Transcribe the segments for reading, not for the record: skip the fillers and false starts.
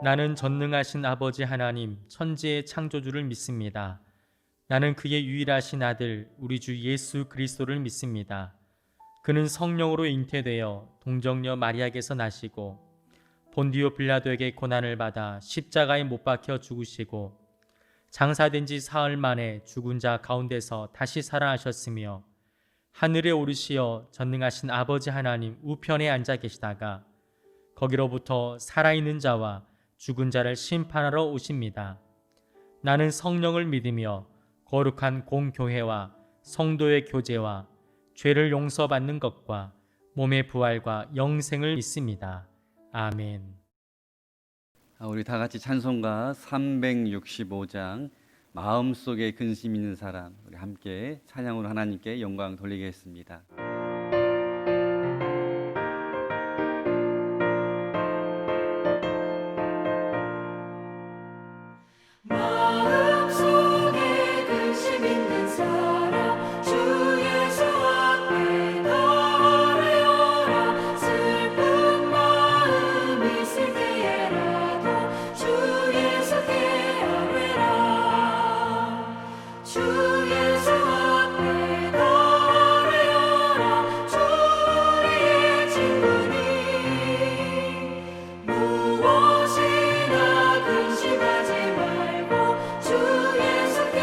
나는 전능하신 아버지 하나님, 천지의 창조주를 믿습니다. 나는 그의 유일하신 아들, 우리 주 예수 그리스도를 믿습니다. 그는 성령으로 잉태되어 동정녀 마리아에게서 나시고 본디오 빌라도에게 고난을 받아 십자가에 못 박혀 죽으시고 장사된 지 사흘 만에 죽은 자 가운데서 다시 살아나셨으며 하늘에 오르시어 전능하신 아버지 하나님 우편에 앉아 계시다가 거기로부터 살아있는 자와 죽은 자를 심판하러 오십니다. 나는 성령을 믿으며 거룩한 공교회와 성도의 교제와 죄를 용서받는 것과 몸의 부활과 영생을 믿습니다. 아멘. 우리 다 같이 찬송가 365장 마음속에 근심 있는 사람, 우리 함께 찬양으로 하나님께 영광 돌리겠습니다. 마음속에 근심 있는 사람 주 예수 앞에 달아여라. 슬픈 마음 있을 때에라도 주 예수께 아뢰라. 주 예수 앞에 달아여라. 주 우리의 친구니 무엇이나 근심하지 말고 주 예수께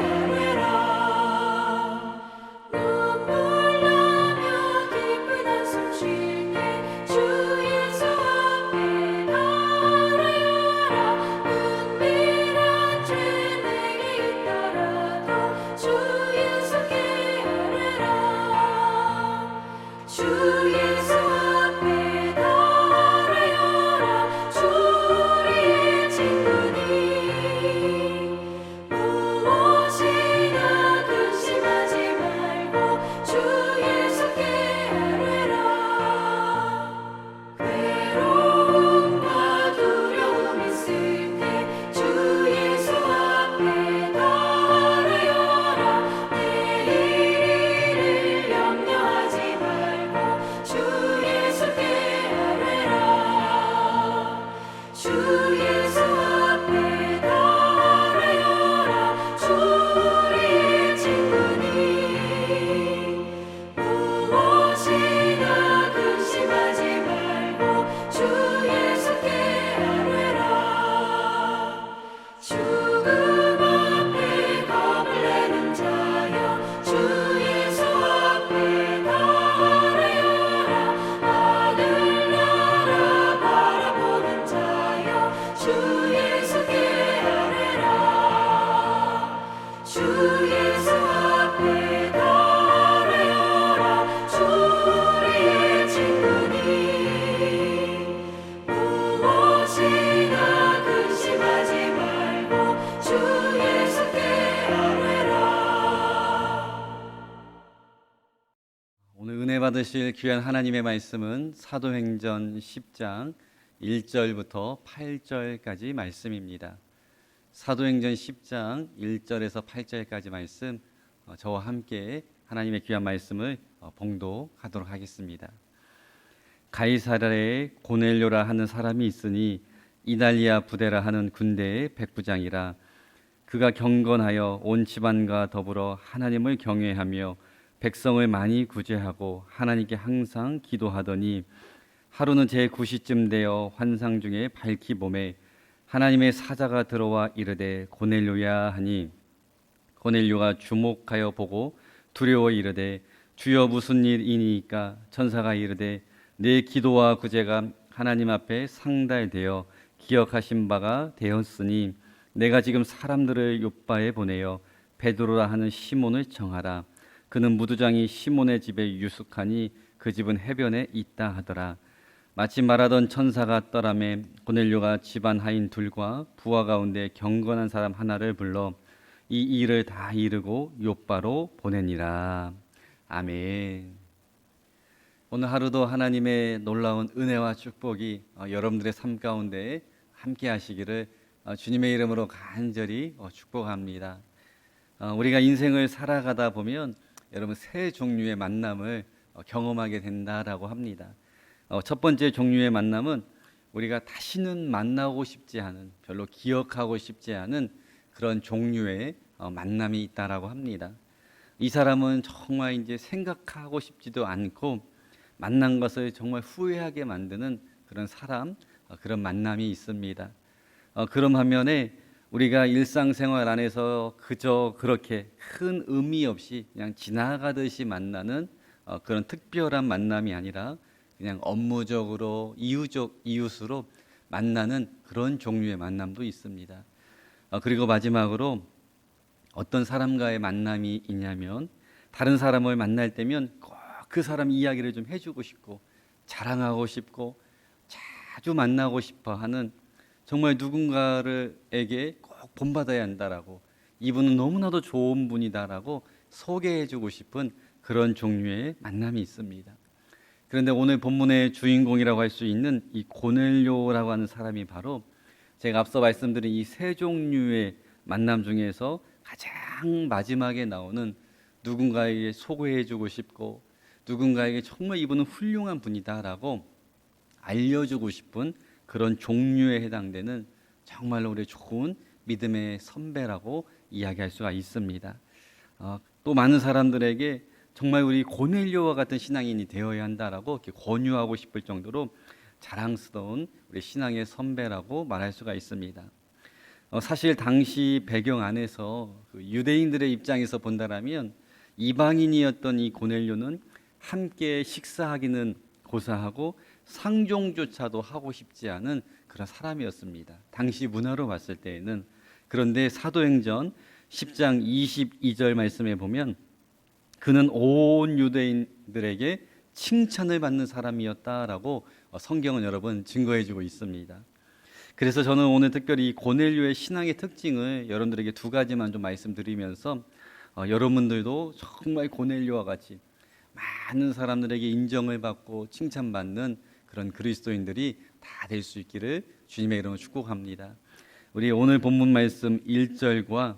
아뢰라. 눈물 나며 기쁜 한숨 쉴 때 주 예수 앞에 달아여라. 은밀한 죄 내게 있더라도 주 예수께 아뢰라. 주 예수 앞에 달아여라. 주 우리의 친구니 무엇이나 근심하지 말고 주 예수께 아뢰라. 괴로움과 두려움 있을 때 주 예수 앞에 달아여라. 내일 일을 염려하지 말고 주 예수께 아뢰라. 주 예수 앞에 달아여라. 주 우리의 친구니 무엇이나 근심하지 말고 주 예수께 아뢰라. 죽음 앞에 겁을 내는 자여 주 예수 앞에 달아여라. 하늘나라 바라보는 자여 주 예수께 아뢰라. 주 예수 앞에 달아여라. 주 우리의 친구니 무엇이나 근심하지 말고 주 예수께 아뢰라. 오늘 은혜 받으실 귀한 하나님의 말씀은 사도행전 10장 1절부터 8절까지 말씀입니다. 사도행전 10장 1절에서 8절까지 말씀, 저와 함께 하나님의 귀한 말씀을 봉독하도록 하겠습니다. 가이사랴에 고넬료라 하는 사람이 있으니 이달리아 부대라 하는 군대의 백부장이라. 그가 경건하여 온 집안과 더불어 하나님을 경외하며 백성을 많이 구제하고 하나님께 항상 기도하더니 하루는 제9시쯤 되어 환상 중에 밝히 봄에 하나님의 사자가 들어와 이르되 고넬료야 하니 고넬료가 주목하여 보고 두려워 이르되 주여 무슨 일이니까. 천사가 이르되 내 기도와 구제가 하나님 앞에 상달되어 기억하신 바가 되었으니 내가 지금 사람들을 욥바에 보내어 베드로라 하는 시몬을 정하라. 그는 무두장이 시몬의 집에 유숙하니 그 집은 해변에 있다 하더라. 마치 말하던 천사가 떠나매 고넬료가 집안 하인 둘과 부하 가운데 경건한 사람 하나를 불러 이 일을 다 이루고 욥바로 보내니라. 아멘. 오늘 하루도 하나님의 놀라운 은혜와 축복이 여러분들의 삶 가운데 함께 하시기를 주님의 이름으로 간절히 축복합니다. 우리가 인생을 살아가다 보면 여러분 세 종류의 만남을 경험하게 된다라고 합니다. 첫 번째 종류의 만남은 우리가 다시는 만나고 싶지 않은, 별로 기억하고 싶지 않은 그런 종류의 만남이 있다라고 합니다. 이 사람은 정말 이제 생각하고 싶지도 않고 만난 것을 정말 후회하게 만드는 그런 사람, 그런 만남이 있습니다. 그런 반면에 우리가 일상생활 안에서 그저 그렇게 큰 의미 없이 그냥 지나가듯이 만나는 그런 특별한 만남이 아니라 그냥 업무적으로 이웃으로 만나는 그런 종류의 만남도 있습니다. 그리고 마지막으로 어떤 사람과의 만남이 있냐면, 다른 사람을 만날 때면 꼭 그 사람 이야기를 좀 해주고 싶고 자랑하고 싶고 자주 만나고 싶어 하는, 정말 누군가에게 꼭 본받아야 한다라고, 이분은 너무나도 좋은 분이다라고 소개해주고 싶은 그런 종류의 만남이 있습니다. 그런데 오늘 본문의 주인공이라고 할 수 있는 이 고넬료라고 하는 사람이 바로 제가 앞서 말씀드린 이 세 종류의 만남 중에서 가장 마지막에 나오는, 누군가에게 소개해주고 싶고 누군가에게 정말 이분은 훌륭한 분이다라고 알려주고 싶은 그런 종류에 해당되는 정말로 우리 좋은 믿음의 선배라고 이야기할 수가 있습니다. 또 많은 사람들에게 정말 우리 고넬료와 같은 신앙인이 되어야 한다라고 이렇게 권유하고 싶을 정도로 자랑스러운 우리 신앙의 선배라고 말할 수가 있습니다. 사실 당시 배경 안에서 그 유대인들의 입장에서 본다라면 이방인이었던 이 고넬료는 함께 식사하기는 고사하고 상종조차도 하고 싶지 않은 그런 사람이었습니다. 당시 문화로 봤을 때에는. 그런데 사도행전 10장 22절 말씀에 보면 그는 온 유대인들에게 칭찬을 받는 사람이었다라고 성경은 여러분 증거해주고 있습니다. 그래서 저는 오늘 특별히 고넬료의 신앙의 특징을 여러분들에게 두 가지만 좀 말씀드리면서 여러분들도 정말 고넬료와 같이 많은 사람들에게 인정을 받고 칭찬받는 그런 그리스도인들이 다 될 수 있기를 주님의 이름으로 축복합니다. 우리 오늘 본문 말씀 1절과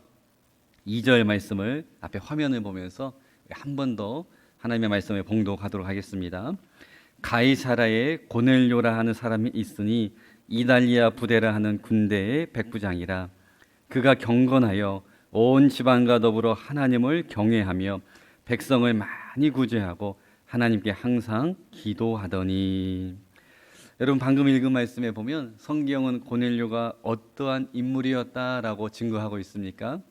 2절 말씀을 앞에 화면을 보면서 한 번 더 하나님의 말씀을 봉독하도록 하겠습니다. 가이사라에 고넬료라 하는 사람이 있으니 이달리아 부대라 하는 군대의 백부장이라. 그가 경건하여 온 집안과 더불어 하나님을 경외하며 백성을 많이 구제하고 하나님께 항상 기도하더니. 여러분, 방금 읽은 말씀에 보면 성경은 고넬료가 어떠한 인물이었다라고 증거하고 있습니까?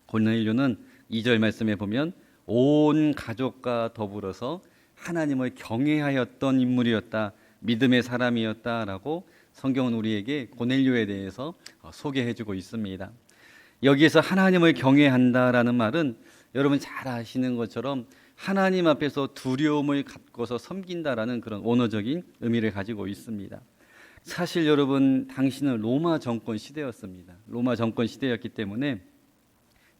고넬료는 2절 말씀에 보면 온 가족과 더불어서 하나님을 경외하였던 인물이었다, 믿음의 사람이었다라고 성경은 우리에게 고넬료에 대해서 소개해주고 있습니다. 여기에서 하나님을 경외한다라는 말은 여러분 잘 아시는 것처럼 하나님 앞에서 두려움을 갖고서 섬긴다라는 그런 원어적인 의미를 가지고 있습니다. 사실 여러분, 당시는 로마 정권 시대였습니다. 로마 정권 시대였기 때문에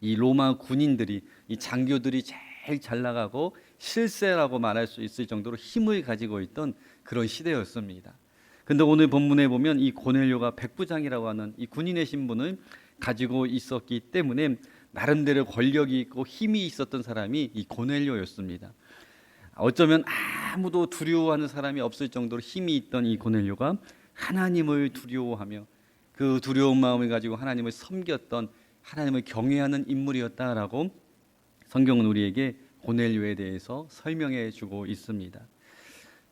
이 로마 군인들이, 이 장교들이 제일 잘 나가고 실세라고 말할 수 있을 정도로 힘을 가지고 있던 그런 시대였습니다. 근데 오늘 본문에 보면 이 고넬료가 백부장이라고 하는 이 군인의 신분을 가지고 있었기 때문에 나름대로 권력이 있고 힘이 있었던 사람이 이 고넬료였습니다. 어쩌면 아무도 두려워하는 사람이 없을 정도로 힘이 있던 이 고넬료가 하나님을 두려워하며 그 두려운 마음을 가지고 하나님을 섬겼던, 하나님을 경외하는 인물이었다라고 성경은 우리에게 고넬료에 대해서 설명해 주고 있습니다.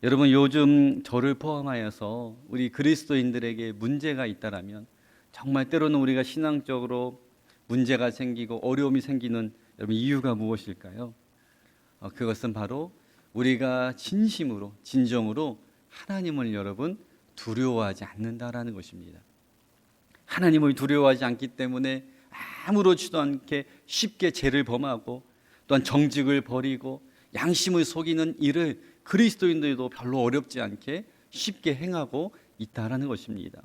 여러분, 요즘 저를 포함하여서 우리 그리스도인들에게 문제가 있다라면, 정말 때로는 우리가 신앙적으로 문제가 생기고 어려움이 생기는 여러분 이유가 무엇일까요? 그것은 바로 우리가 진심으로, 진정으로 하나님을 여러분 두려워하지 않는다라는 것입니다. 하나님을 두려워하지 않기 때문에 아무렇지도 않게 쉽게 죄를 범하고 또한 정직을 버리고 양심을 속이는 일을 그리스도인들도 별로 어렵지 않게 쉽게 행하고 있다라는 것입니다.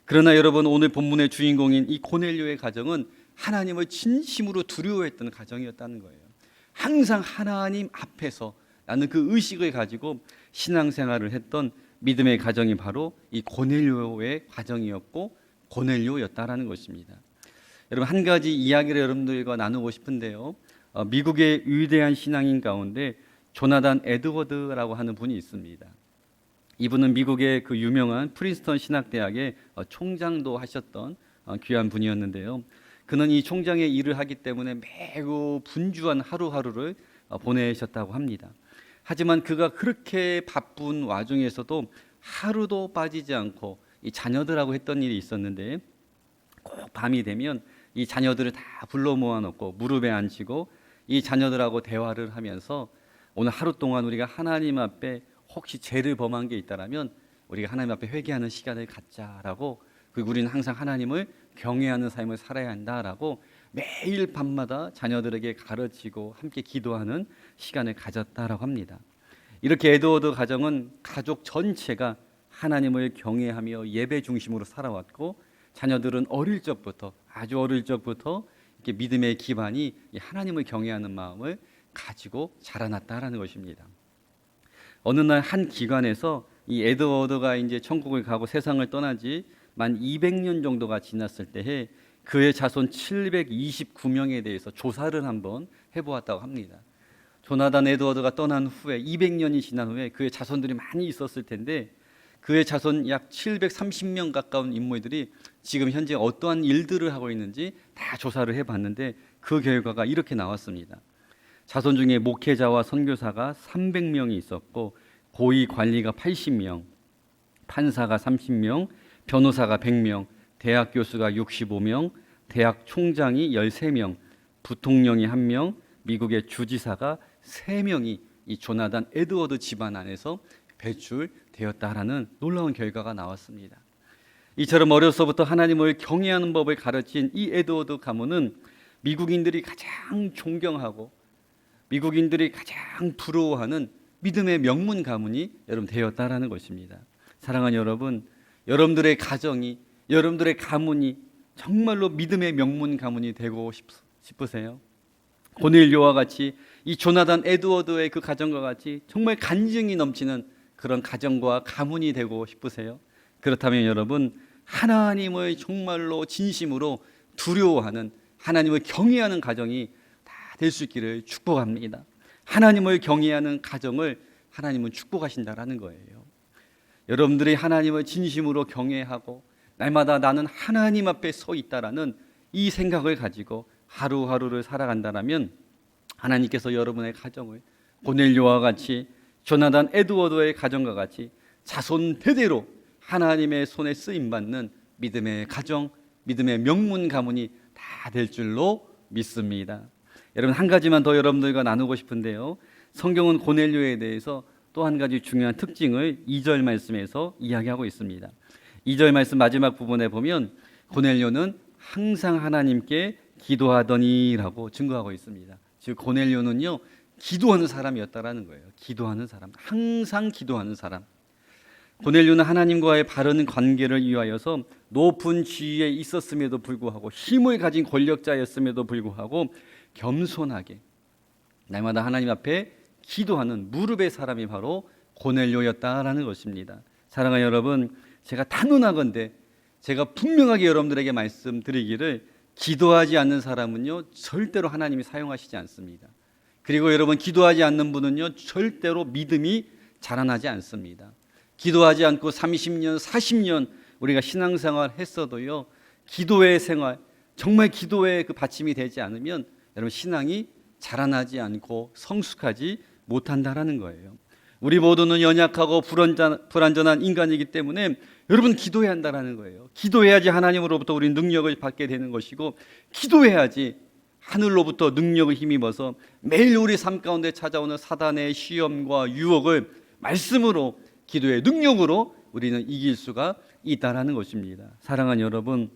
그러나 여러분, 오늘 본문의 주인공인 이 고넬료의 가정은 하나님을 진심으로 두려워했던 가정이었다는 거예요. 항상 하나님 앞에서 나는 그 의식을 가지고 신앙생활을 했던 믿음의 가정이 바로 이 고넬료의 가정이었고 고넬료였다라는 것입니다. 여러분, 한 가지 이야기를 여러분들과 나누고 싶은데요. 미국의 위대한 신앙인 가운데 조나단 에드워드라고 하는 분이 있습니다. 이분은 미국의 그 유명한 프린스턴 신학대학의 총장도 하셨던 귀한 분이었는데요. 그는 이 총장의 일을 하기 때문에 매우 분주한 하루하루를 보내셨다고 합니다. 하지만 그가 그렇게 바쁜 와중에서도 하루도 빠지지 않고 이 자녀들하고 했던 일이 있었는데, 꼭 밤이 되면 이 자녀들을 다 불러 모아놓고 무릎에 앉히고 이 자녀들하고 대화를 하면서 오늘 하루 동안 우리가 하나님 앞에 혹시 죄를 범한 게 있다라면 우리가 하나님 앞에 회개하는 시간을 갖자라고, 그리고 우리는 항상 하나님을 경외하는 삶을 살아야 한다라고 매일 밤마다 자녀들에게 가르치고 함께 기도하는 시간을 가졌다라고 합니다. 이렇게 에드워드 가정은 가족 전체가 하나님을 경외하며 예배 중심으로 살아왔고, 자녀들은 아주 어릴 적부터 이렇게 믿음의 기반이 하나님을 경외하는 마음을 가지고 자라났다라는 것입니다. 어느 날 한 기관에서 이 에드워드가 이제 천국을 가고 세상을 떠나지 만 200년 정도가 지났을 때에 그의 자손 729명에 대해서 조사를 한번 해보았다고 합니다. 조나단 에드워드가 떠난 후에 200년이 지난 후에 그의 자손들이 많이 있었을 텐데, 그의 자손 약 730명 가까운 인물들이 지금 현재 어떠한 일들을 하고 있는지 다 조사를 해봤는데 그 결과가 이렇게 나왔습니다. 자손 중에 목회자와 선교사가 300명이 있었고, 고위 관리가 80명, 판사가 30명, 변호사가 100명, 대학 교수가 65명, 대학 총장이 13명, 부통령이 1명, 미국의 주지사가 3명이 이 조나단 에드워드 집안 안에서 배출되었다라는 놀라운 결과가 나왔습니다. 이처럼 어려서부터 하나님을 경외하는 법을 가르친 이 에드워드 가문은 미국인들이 가장 존경하고 미국인들이 가장 부러워하는 믿음의 명문 가문이 여러분 되었다라는 것입니다. 사랑하는 여러분, 여러분들의 가정이, 여러분들의 가문이 정말로 믿음의 명문 가문이 되고 싶으세요? 고넬료와 같이 이 조나단 에드워드의 그 가정과 같이 정말 간증이 넘치는 그런 가정과 가문이 되고 싶으세요? 그렇다면 여러분, 하나님을 정말로 진심으로 두려워하는, 하나님을 경외하는 가정이 다 될 수 있기를 축복합니다. 하나님을 경외하는 가정을 하나님은 축복하신다라는 거예요. 여러분들이 하나님을 진심으로 경외하고 날마다 나는 하나님 앞에 서 있다라는 이 생각을 가지고 하루하루를 살아간다라면 하나님께서 여러분의 가정을 고넬료와 같이, 조나단 에드워드의 가정과 같이 자손 대대로 하나님의 손에 쓰임받는 믿음의 가정, 믿음의 명문 가문이 다 될 줄로 믿습니다. 여러분, 한 가지만 더 여러분들과 나누고 싶은데요, 성경은 고넬료에 대해서 또 한 가지 중요한 특징을 2절 말씀에서 이야기하고 있습니다. 2절 말씀 마지막 부분에 보면 고넬료는 항상 하나님께 기도하더니라고 증거하고 있습니다. 즉 고넬료는요, 기도하는 사람이었다라는 거예요. 기도하는 사람, 항상 기도하는 사람. 고넬료는 하나님과의 바른 관계를 위하여서 높은 지위에 있었음에도 불구하고, 힘을 가진 권력자였음에도 불구하고 겸손하게 날마다 하나님 앞에 기도하는 무릎의 사람이 바로 고넬료였다라는 것입니다. 사랑하는 여러분, 제가 단언하건대 제가 분명하게 여러분들에게 말씀드리기를, 기도하지 않는 사람은요 절대로 하나님이 사용하시지 않습니다. 그리고 여러분, 기도하지 않는 분은요 절대로 믿음이 자라나지 않습니다. 기도하지 않고 30년, 40년 우리가 신앙생활 했어도요, 기도의 생활, 정말 기도의 그 받침이 되지 않으면 여러분 신앙이 자라나지 않고 성숙하지 못한다라는 거예요. 우리 모두는 연약하고 불완전한 인간이기 때문에 여러분 기도해야 한다라는 거예요. 기도해야지 하나님으로부터 우리 능력을 받게 되는 것이고, 기도해야지 하늘로부터 능력을 힘입어서 매일 우리 삶 가운데 찾아오는 사단의 시험과 유혹을 말씀으로, 기도의 능력으로 우리는 이길 수가 있다라는 것입니다. 사랑하는 여러분,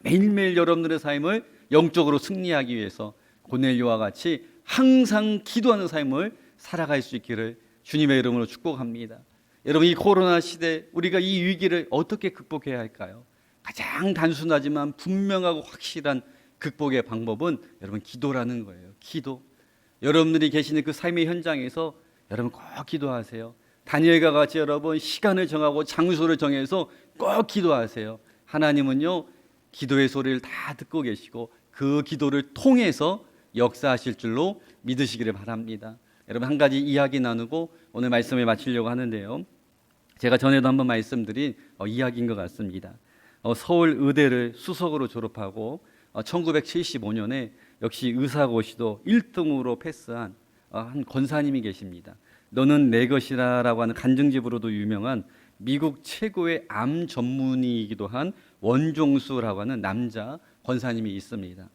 매일매일 여러분들의 삶을 영적으로 승리하기 위해서 고넬료와 같이 항상 기도하는 삶을 살아갈 수 있기를 주님의 이름으로 축복합니다. 여러분, 이 코로나 시대 우리가 이 위기를 어떻게 극복해야 할까요? 가장 단순하지만 분명하고 확실한 극복의 방법은 여러분 기도라는 거예요. 기도. 여러분들이 계시는 그 삶의 현장에서 여러분 꼭 기도하세요. 다니엘과 같이 여러분 시간을 정하고 장소를 정해서 꼭 기도하세요. 하나님은요 기도의 소리를 다 듣고 계시고 그 기도를 통해서 역사하실 줄로 믿으시기를 바랍니다. 여러분, 한 가지 이야기 나누고 오늘 말씀을 마치려고 하는데요, 제가 전에도 한번 말씀드린 이야기인 것 같습니다. 서울 의대를 수석으로 졸업하고 1975년에 역시 의사고시도 1등으로 패스한 한 권사님이 계십니다. 너는 내 것이라라고 하는 간증집으로도 유명한 미국 최고의 암 전문의이기도 한 원종수라고 하는 남자 권사님이 있습니다.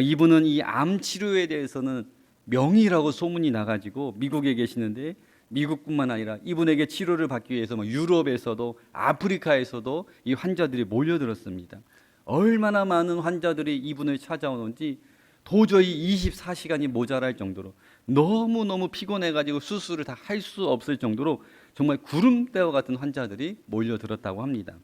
이분은 이 암 치료에 대해서는 명의라고 소문이 나가지고 미국에 계시는데, 미국뿐만 아니라 이분에게 치료를 받기 위해서 유럽에서도 아프리카에서도 이 환자들이 몰려들었습니다. 얼마나 많은 환자들이 이분을 찾아오는지 도저히 24시간이 모자랄 정도로 너무너무 피곤해가지고 수술을 다 할 수 없을 정도로 정말 구름대와 같은 환자들이 몰려들었다고 합니다.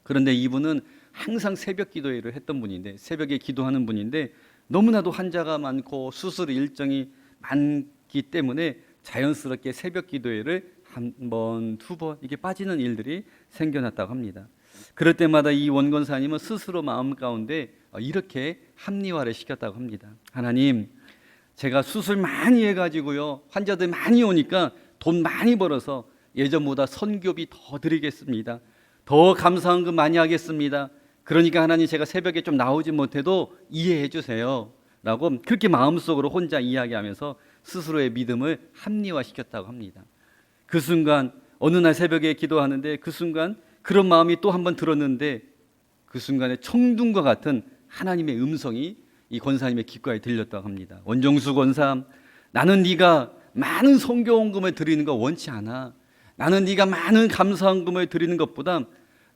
그런데 이분은 항상 새벽 기도회를 했던 분인데, 새벽에 기도하는 분인데, 너무나도 환자가 많고 수술 일정이 많기 때문에 자연스럽게 새벽 기도회를 한 번, 두 번 이게 빠지는 일들이 생겨났다고 합니다. 그럴 때마다 이 원권사님은 스스로 마음 가운데 이렇게 합리화를 시켰다고 합니다. 하나님, 제가 수술 많이 해가지고요, 환자들 많이 오니까 돈 많이 벌어서 예전보다 선교비 더 드리겠습니다. 더 감사헌금 많이 하겠습니다. 그러니까 하나님, 제가 새벽에 좀 나오지 못해도 이해해 주세요 라고 그렇게 마음속으로 혼자 이야기하면서 스스로의 믿음을 합리화시켰다고 합니다. 그 순간 어느 날 새벽에 기도하는데, 그 순간 그런 마음이 또 한 번 들었는데, 그 순간에 청둥과 같은 하나님의 음성이 이 권사님의 귓가에 들렸다고 합니다. 원종수 권사, 나는 네가 많은 선교헌금을 드리는 거 원치 않아. 나는 네가 많은 감사헌금을 드리는 것보다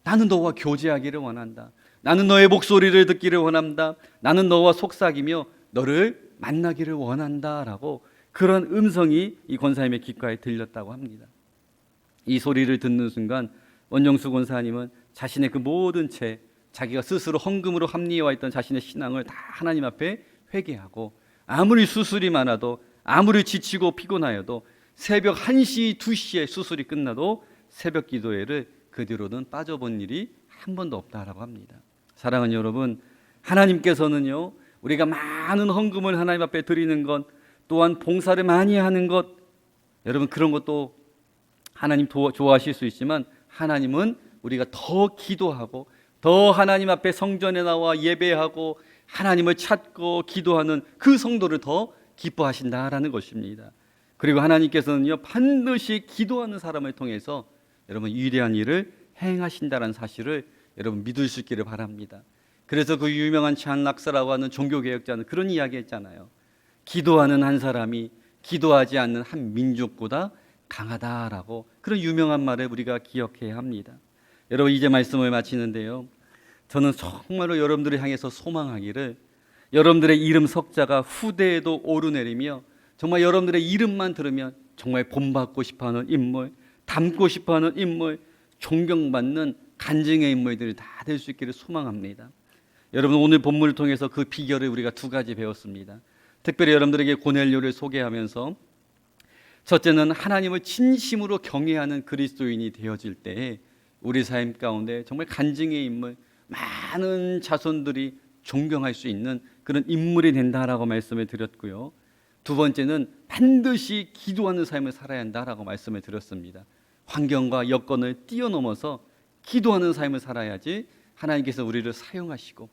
나는 너와 교제하기를 원한다. 나는 너의 목소리를 듣기를 원한다. 나는 너와 속삭이며 너를 만나기를 원한다 라고 그런 음성이 이 권사님의 귓가에 들렸다고 합니다. 이 소리를 듣는 순간 원종수 권사님은 자신의 그 모든 죄, 자기가 스스로 헌금으로 합리화했던 자신의 신앙을 다 하나님 앞에 회개하고, 아무리 수술이 많아도, 아무리 지치고 피곤하여도 새벽 1시, 2시에 수술이 끝나도 새벽 기도회를 그 뒤로는 빠져본 일이 한 번도 없다라고 합니다. 사랑하는 여러분, 하나님께서는요, 우리가 많은 헌금을 하나님 앞에 드리는 것, 또한 봉사를 많이 하는 것, 여러분 그런 것도 하나님 좋아하실 수 있지만, 하나님은 우리가 더 기도하고 더 하나님 앞에 성전에 나와 예배하고 하나님을 찾고 기도하는 그 성도를 더 기뻐하신다라는 것입니다. 그리고 하나님께서는요, 반드시 기도하는 사람을 통해서 여러분 위대한 일을 행하신다는 사실을 여러분 믿을 수 있기를 바랍니다. 그래서 그 유명한 잔 락사라고 하는 종교개혁자는 그런 이야기 했잖아요. 기도하는 한 사람이 기도하지 않는 한 민족보다 강하다라고, 그런 유명한 말을 우리가 기억해야 합니다. 여러분, 이제 말씀을 마치는데요, 저는 정말로 여러분들을 향해서 소망하기를, 여러분들의 이름 석자가 후대에도 오르내리며 정말 여러분들의 이름만 들으면 정말 본받고 싶어하는 인물, 닮고 싶어하는 인물, 존경받는 간증의 인물들이 다 될 수 있기를 소망합니다. 여러분, 오늘 본문을 통해서 그 비결을 우리가 두 가지 배웠습니다. 특별히 여러분들에게 고넬료를 소개하면서, 첫째는 하나님을 진심으로 경외하는 그리스도인이 되어질 때에 우리 삶 가운데 정말 간증의 인물, 많은 자손들이 존경할 수 있는 그런 인물이 된다라고 말씀을 드렸고요. 두 번째는 반드시 기도하는 삶을 살아야 한다라고 말씀을 드렸습니다. 환경과 여건을 뛰어넘어서 기도하는 삶을 살아야지 하나님께서 우리를 사용하시고,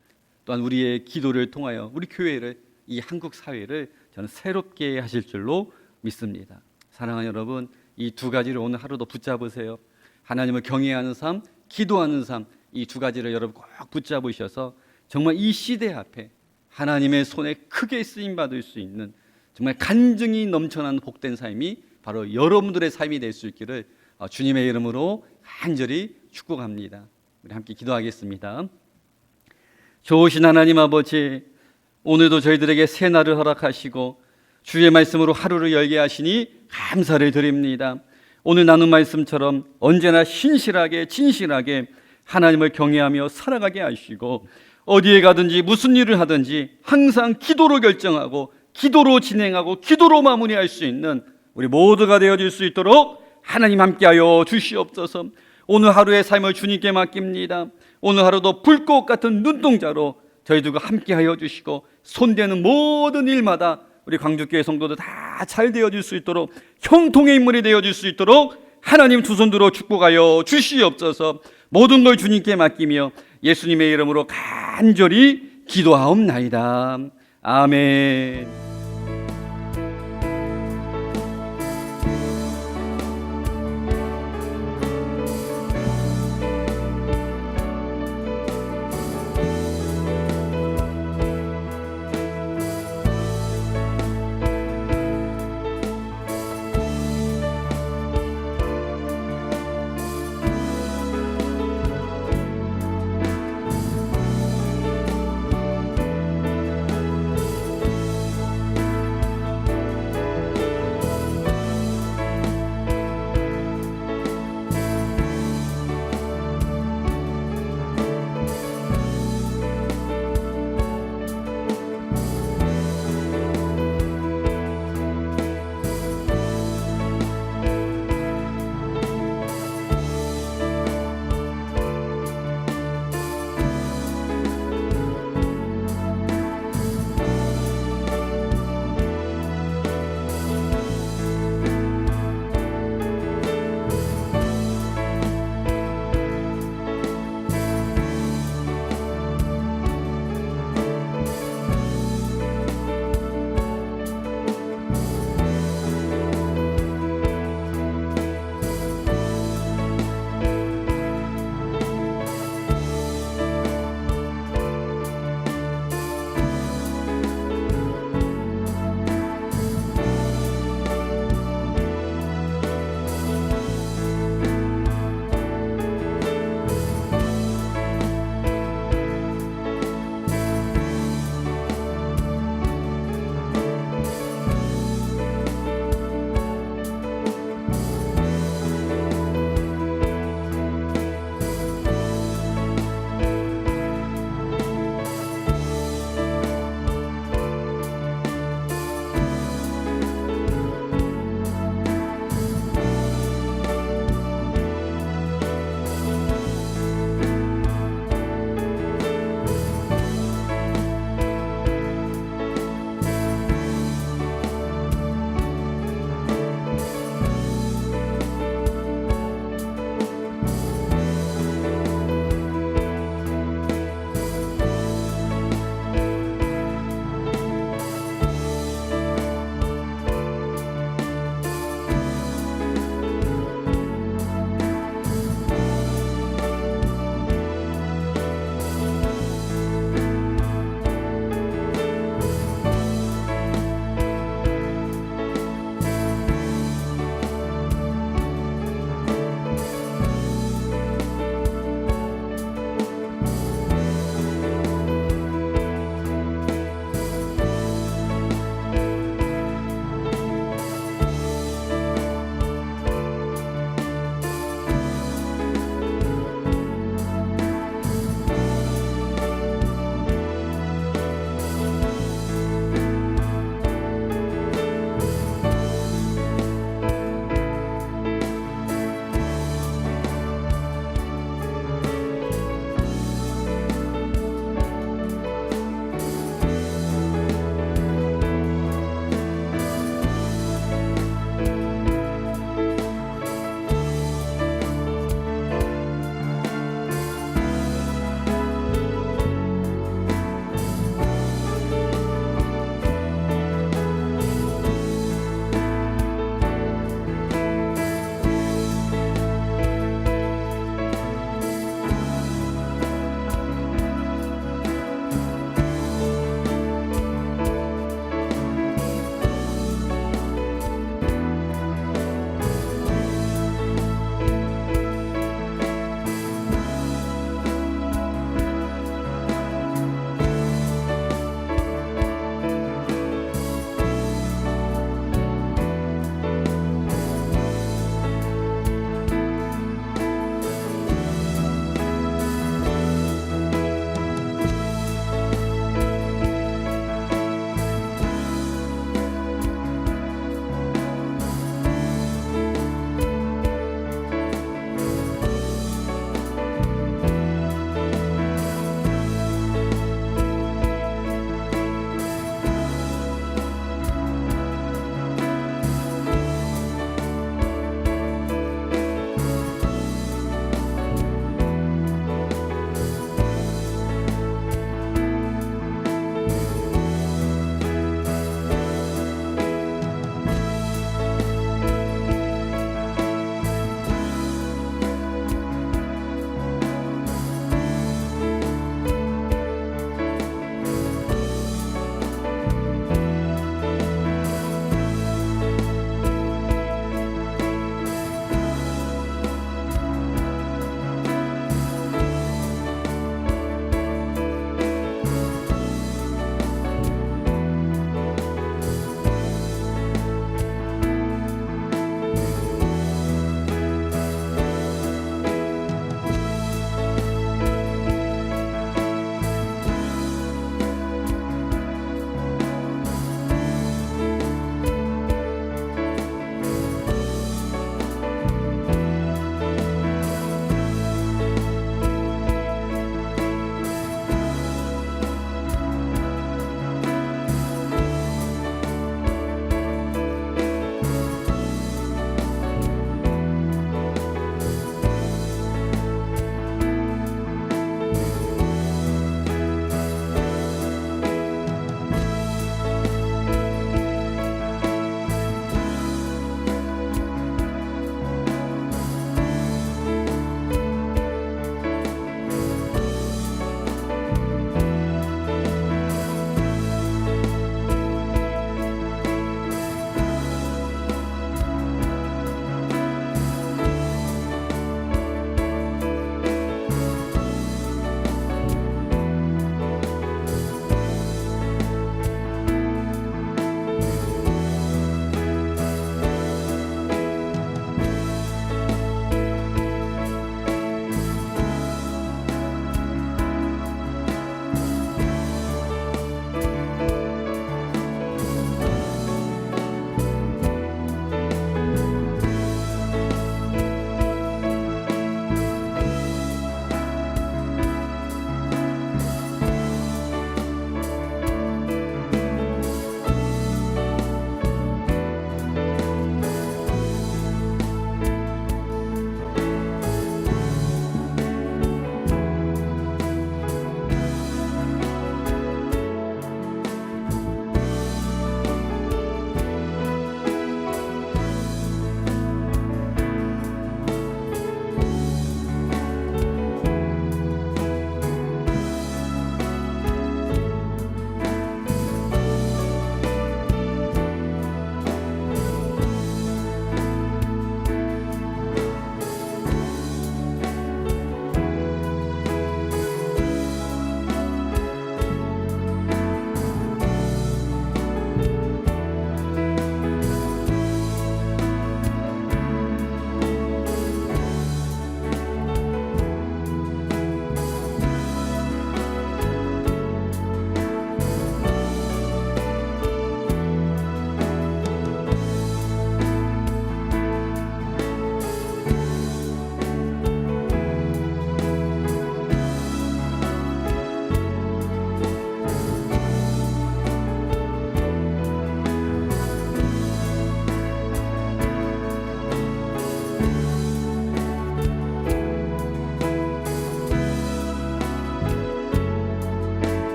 또한 우리의 기도를 통하여 우리 교회를, 이 한국 사회를 저는 새롭게 하실 줄로 믿습니다. 사랑하는 여러분, 이 두 가지를 오늘 하루도 붙잡으세요. 하나님을 경외하는 삶, 기도하는 삶, 이 두 가지를 여러분 꼭 붙잡으셔서 정말 이 시대 앞에 하나님의 손에 크게 쓰임 받을 수 있는 정말 간증이 넘쳐나는 복된 삶이 바로 여러분들의 삶이 될 수 있기를 주님의 이름으로 간절히 축복합니다. 우리 함께 기도하겠습니다. 좋으신 하나님 아버지, 오늘도 저희들에게 새 날을 허락하시고 주의 말씀으로 하루를 열게 하시니 감사를 드립니다. 오늘 나눈 말씀처럼 언제나 신실하게 진실하게 하나님을 경외하며 살아가게 하시고, 어디에 가든지 무슨 일을 하든지 항상 기도로 결정하고 기도로 진행하고 기도로 마무리할 수 있는 우리 모두가 되어질 수 있도록 하나님 함께하여 주시옵소서. 오늘 하루의 삶을 주님께 맡깁니다. 오늘 하루도 불꽃 같은 눈동자로 저희들과 함께하여 주시고, 손대는 모든 일마다 우리 광주교회 성도들 다 잘 되어질 수 있도록, 형통의 인물이 되어질 수 있도록 하나님 두 손 들어 축복하여 주시옵소서. 모든 걸 주님께 맡기며 예수님의 이름으로 간절히 기도하옵나이다. 아멘.